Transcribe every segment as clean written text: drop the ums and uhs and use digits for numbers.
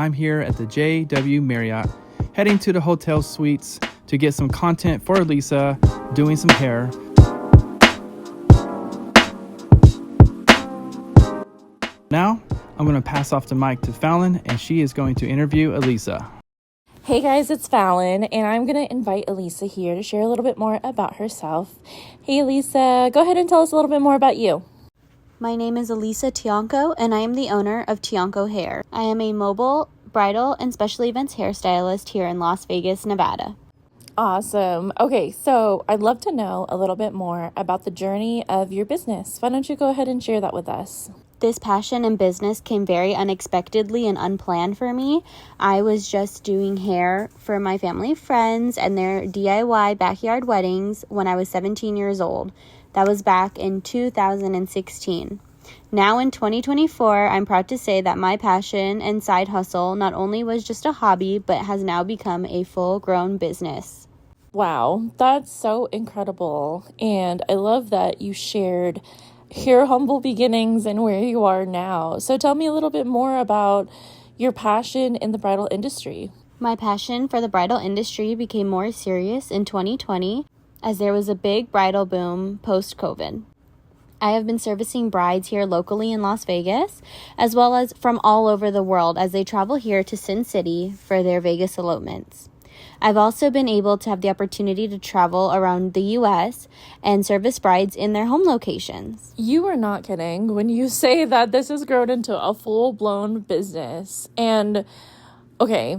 I'm here at the JW Marriott, heading to the hotel suites to get some content for Elisa, doing some hair. Now, I'm going to pass off the mic to Fallon, and she is going to interview Elisa. Hey guys, it's Fallon, and I'm going to invite Elisa here to share a little bit more about herself. Hey Elisa, go ahead and tell us a little bit more about you. My name is Elisa Tiangco, and I am the owner of Tiangco Hair. I am a mobile, bridal, and special events hairstylist here in Las Vegas, Nevada. Awesome. Okay, so I'd love to know a little bit more about the journey of your business. Why don't you go ahead and share that with us? This passion and business came very unexpectedly and unplanned for me. I was just doing hair for my family friends and their DIY backyard weddings when I was 17 years old. That was back in 2016. Now in 2024, I'm proud to say that my passion and side hustle not only was just a hobby, but has now become a full-grown business. Wow, that's so incredible. And I love that you shared your humble beginnings and where you are now. So tell me a little bit more about your passion in the bridal industry. My passion for the bridal industry became more serious in 2020 as there was a big bridal boom post-COVID. I have been servicing brides here locally in Las Vegas, as well as from all over the world as they travel here to Sin City for their Vegas elopements. I've also been able to have the opportunity to travel around the U.S. and service brides in their home locations. You are not kidding when you say that this has grown into a full-blown business. And, okay,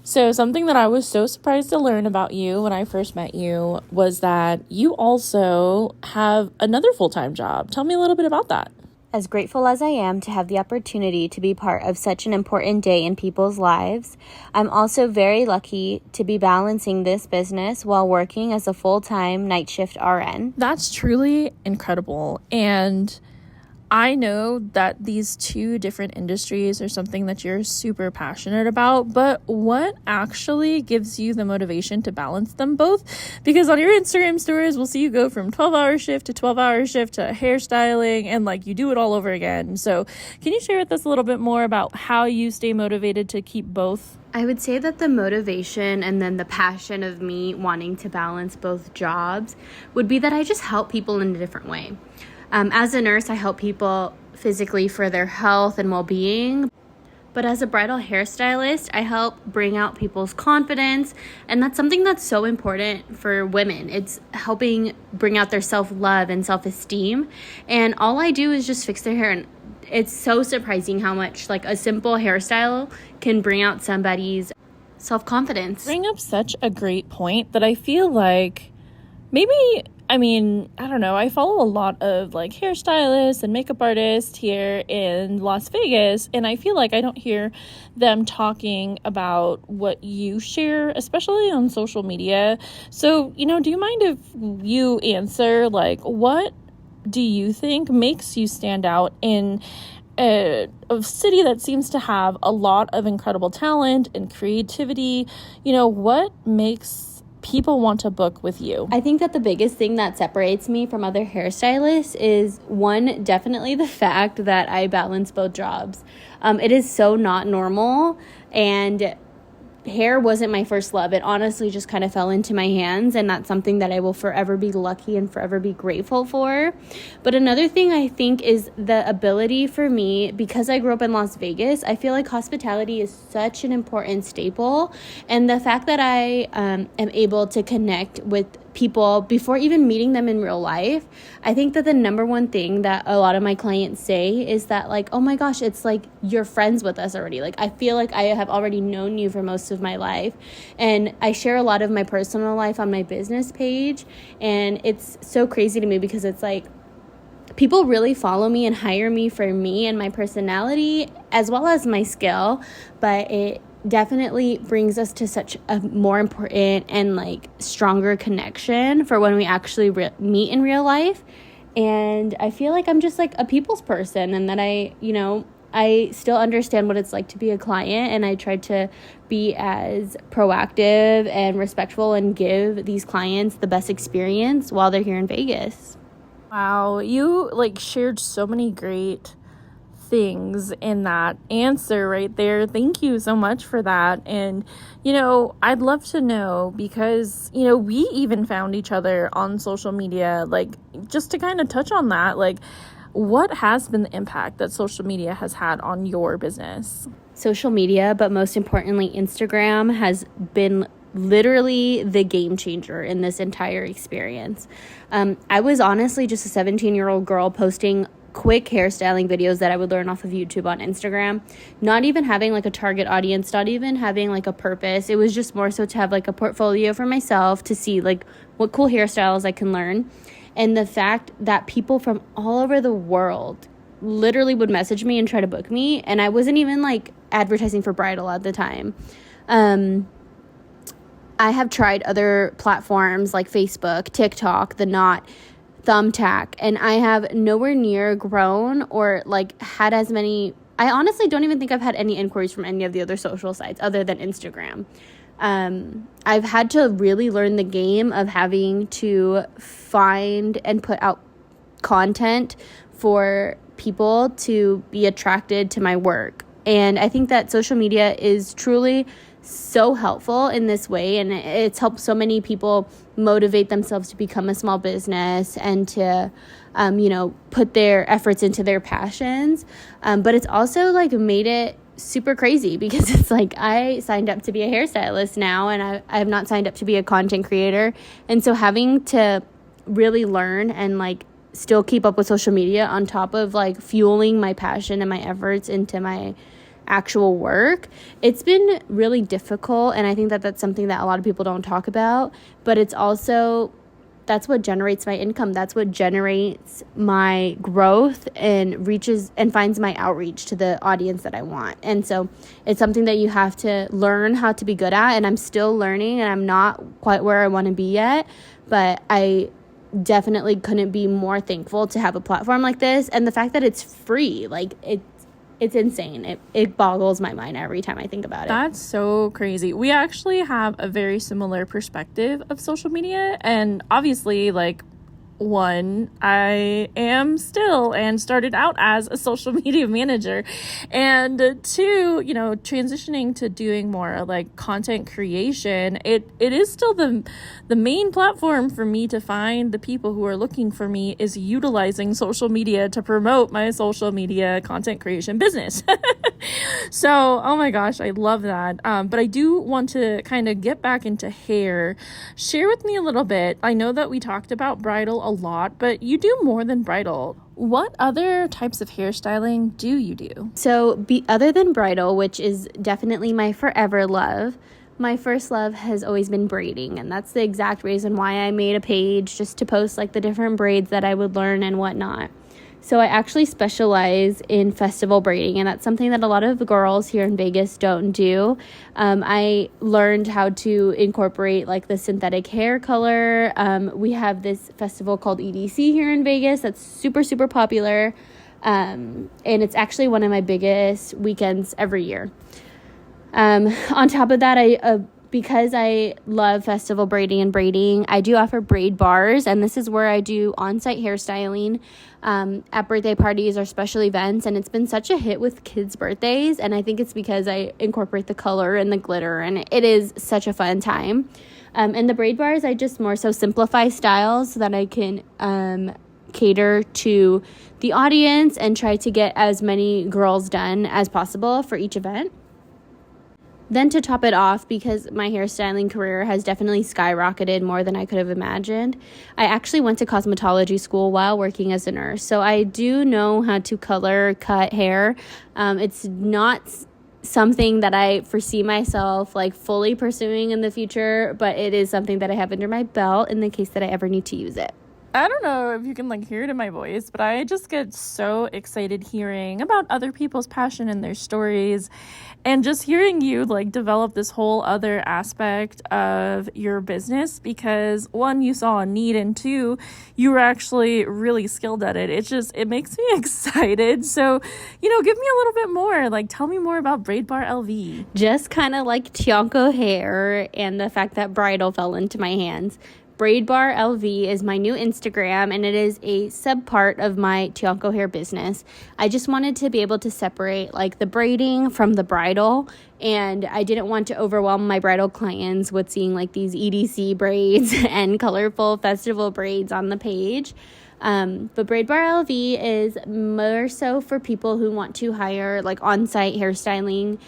so something that I was so surprised to learn about you when I first met you was that you also have another full-time job. Tell me a little bit about that. As grateful as I am to have the opportunity to be part of such an important day in people's lives, I'm also very lucky to be balancing this business while working as a full-time night shift RN. That's truly incredible. And I know that these two different industries are something that you're super passionate about, but what actually gives you the motivation to balance them both? Because on your Instagram stories, we'll see you go from 12-hour shift to 12-hour shift to hairstyling, and like you do it all over again. So can you share with us a little bit more about how you stay motivated to keep both? I would say that the motivation and then the passion of me wanting to balance both jobs would be that I just help people in a different way. As a nurse, I help people physically for their health and well-being. But as a bridal hairstylist, I help bring out people's confidence. And that's something that's so important for women. It's helping bring out their self-love and self-esteem. And all I do is just fix their hair. And it's so surprising how much like a simple hairstyle can bring out somebody's self-confidence. Bring up such a great point that I feel like I don't know. I follow a lot of like hairstylists and makeup artists here in Las Vegas, and I feel like I don't hear them talking about what you share, especially on social media. So, do you mind if you answer, like, what do you think makes you stand out in a city that seems to have a lot of incredible talent and creativity? What makes people want to book with you? I think that the biggest thing that separates me from other hairstylists is, one, definitely the fact that I balance both jobs. It is so not normal, and hair wasn't my first love. It honestly just kind of fell into my hands, and that's something that I will forever be lucky and forever be grateful for. But another thing I think is the ability for me, because I grew up in Las Vegas, I feel like hospitality is such an important staple, and the fact that I am able to connect with people before even meeting them in real life, I think that the number one thing that a lot of my clients say is that, like, oh my gosh, it's like you're friends with us already. Like, I feel like I have already known you for most of my life. And I share a lot of my personal life on my business page, and it's so crazy to me because it's like people really follow me and hire me for me and my personality as well as my skill, but it definitely brings us to such a more important and like stronger connection for when we actually meet in real life. And I feel like I'm just like a people's person, and that I still understand what it's like to be a client, and I try to be as proactive and respectful and give these clients the best experience while they're here in Vegas. Wow, you shared so many great things in that answer right there. Thank you so much for that. And, you know, I'd love to know, because, you know, we even found each other on social media, like, just to kind of touch on that, like, what has been the impact that social media has had on your business? Social media, but most importantly, Instagram has been literally the game changer in this entire experience. I was honestly just a 17-year-old girl posting quick hairstyling videos that I would learn off of YouTube on Instagram, not even having like a target audience, not even having like a purpose. It was just more so to have like a portfolio for myself to see like what cool hairstyles I can learn. And the fact that people from all over the world literally would message me and try to book me, and I wasn't even like advertising for bridal at the time. I have tried other platforms like Facebook, TikTok, The Knot, Thumbtack, and I have nowhere near grown or like had as many. I honestly don't even think I've had any inquiries from any of the other social sites other than Instagram. I've had to really learn the game of having to find and put out content for people to be attracted to my work. And I think that social media is truly so helpful in this way, and it's helped so many people motivate themselves to become a small business and to put their efforts into their passions, but it's also like made it super crazy, because it's like I signed up to be a hairstylist now, and I have not signed up to be a content creator. And so having to really learn and like still keep up with social media on top of like fueling my passion and my efforts into my actual work, it's been really difficult. And I think that that's something that a lot of people don't talk about, but it's also, that's what generates my income. That's what generates my growth and reaches and finds my outreach to the audience that I want. And so it's something that you have to learn how to be good at. And I'm still learning, and I'm not quite where I want to be yet, but I definitely couldn't be more thankful to have a platform like this. And the fact that it's free, like it's insane. It boggles my mind every time I think about it. That's so crazy. We actually have a very similar perspective of social media. And obviously, like, one, I am still and started out as a social media manager. And two, transitioning to doing more like content creation, it is still the main platform for me to find the people who are looking for me, is utilizing social media to promote my social media content creation business. So, oh my gosh, I love that. But I do want to kind of get back into hair. Share with me a little bit. I know that we talked about bridal a lot, but you do more than bridal. What other types of hairstyling do you do? So other than bridal, which is definitely my forever love, my first love has always been braiding. And that's the exact reason why I made a page, just to post like the different braids that I would learn and whatnot. So I actually specialize in festival braiding, and that's something that a lot of the girls here in Vegas don't do. I learned how to incorporate like the synthetic hair color. We have this festival called EDC here in Vegas that's super, super popular. And it's actually one of my biggest weekends every year. On top of that, because I love festival braiding and braiding, I do offer braid bars, and this is where I do on-site hairstyling at birthday parties or special events, and it's been such a hit with kids' birthdays, and I think it's because I incorporate the color and the glitter, and it is such a fun time. And the braid bars, I just more so simplify styles so that I can cater to the audience and try to get as many girls done as possible for each event. Then to top it off, because my hairstyling career has definitely skyrocketed more than I could have imagined, I actually went to cosmetology school while working as a nurse. So I do know how to color, cut hair. It's not something that I foresee myself like fully pursuing in the future, but it is something that I have under my belt in the case that I ever need to use it. I don't know if you can like hear it in my voice, but I just get so excited hearing about other people's passion and their stories, and just hearing you like develop this whole other aspect of your business, because one, you saw a need, and two, you were actually really skilled at it. It makes me excited. So, give me a little bit more, like tell me more about Braid Bar LV. Just kind of like Tiangco Hair and the fact that bridal fell into my hands. Braid Bar LV is my new Instagram, and it is a sub-part of my Tiangco Hair business. I just wanted to be able to separate like the braiding from the bridal, and I didn't want to overwhelm my bridal clients with seeing like these EDC braids and colorful festival braids on the page. But Braid Bar LV is more so for people who want to hire like on-site hairstyling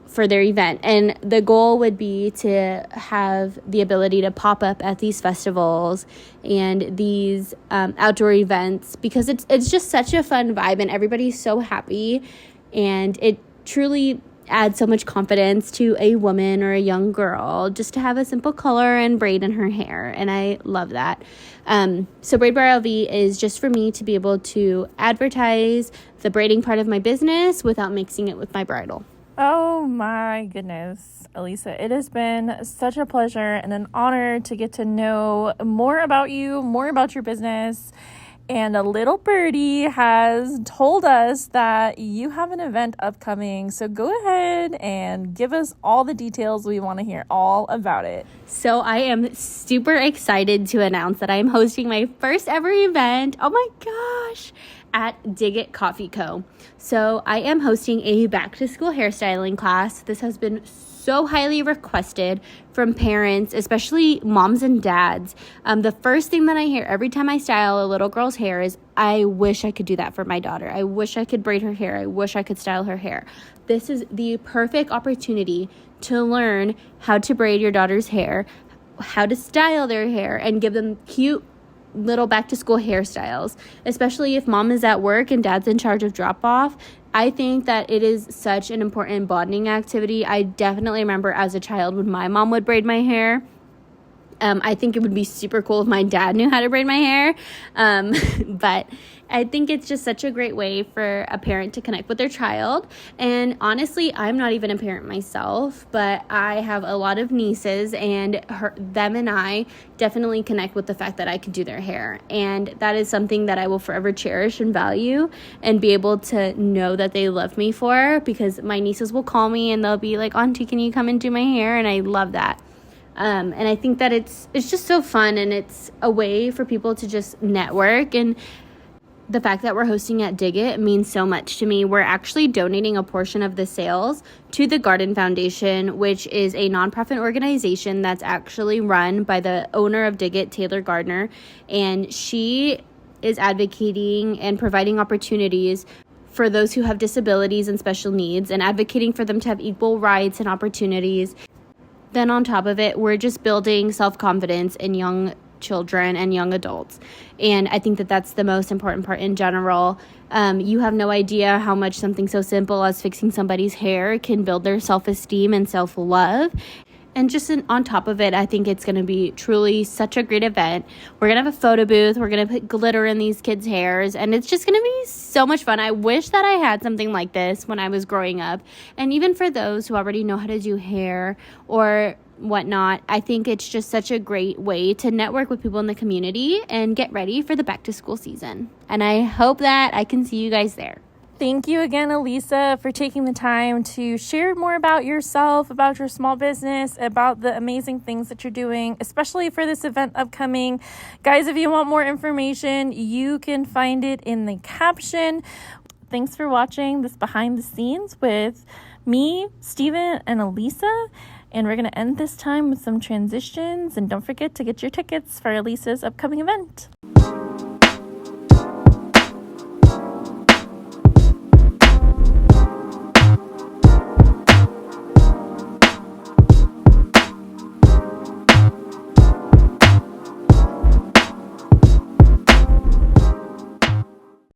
for their event. And the goal would be to have the ability to pop up at these festivals and these outdoor events, because it's just such a fun vibe and everybody's so happy, and it truly adds so much confidence to a woman or a young girl just to have a simple color and braid in her hair, and I love that. So Braid Bar LV is just for me to be able to advertise the braiding part of my business without mixing it with my bridal. Oh my goodness, Elisa, it has been such a pleasure and an honor to get to know more about you, more about your business. And a little birdie has told us that you have an event upcoming. So go ahead and give us all the details. We want to hear all about it. So I am super excited to announce that I am hosting my first ever event. Oh my gosh. At Dig It Coffee Co. So I am hosting a back to school hairstyling class. This has been so highly requested from parents, especially moms and dads. The first thing that I hear every time I style a little girl's hair is, I wish I could do that for my daughter. I wish I could braid her hair. I wish I could style her hair. This is the perfect opportunity to learn how to braid your daughter's hair, how to style their hair, and give them cute little back to school hairstyles, especially if mom is at work and dad's in charge of drop off. I think that it is such an important bonding activity. I definitely remember as a child when my mom would braid my hair. I think it would be super cool if my dad knew how to braid my hair. But I think it's just such a great way for a parent to connect with their child. And honestly, I'm not even a parent myself, but I have a lot of nieces, and them and I definitely connect with the fact that I can do their hair. And that is something that I will forever cherish and value, and be able to know that they love me for, because my nieces will call me and they'll be like, Auntie, can you come and do my hair? And I love that. And I think that it's just so fun, and it's a way for people to just network. And the fact that we're hosting at Dig It means so much to me. We're actually donating a portion of the sales to the Garden Foundation, which is a nonprofit organization that's actually run by the owner of Dig It, Taylor Gardener. And she is advocating and providing opportunities for those who have disabilities and special needs, and advocating for them to have equal rights and opportunities. Then on top of it, we're just building self-confidence in young children and young adults. And I think that that's the most important part in general. You have no idea how much something so simple as fixing somebody's hair can build their self-esteem and self-love. And just on top of it, I think it's going to be truly such a great event. We're going to have a photo booth. We're going to put glitter in these kids' hairs. And it's just going to be so much fun. I wish that I had something like this when I was growing up. And even for those who already know how to do hair or whatnot, I think it's just such a great way to network with people in the community and get ready for the back to school season. And I hope that I can see you guys there. Thank you again, Elisa, for taking the time to share more about yourself, about your small business, about the amazing things that you're doing, especially for this event upcoming. Guys, if you want more information, you can find it in the caption. Thanks for watching this behind the scenes with me, Steven, and Elisa. And we're going to end this time with some transitions. And don't forget to get your tickets for Elisa's upcoming event.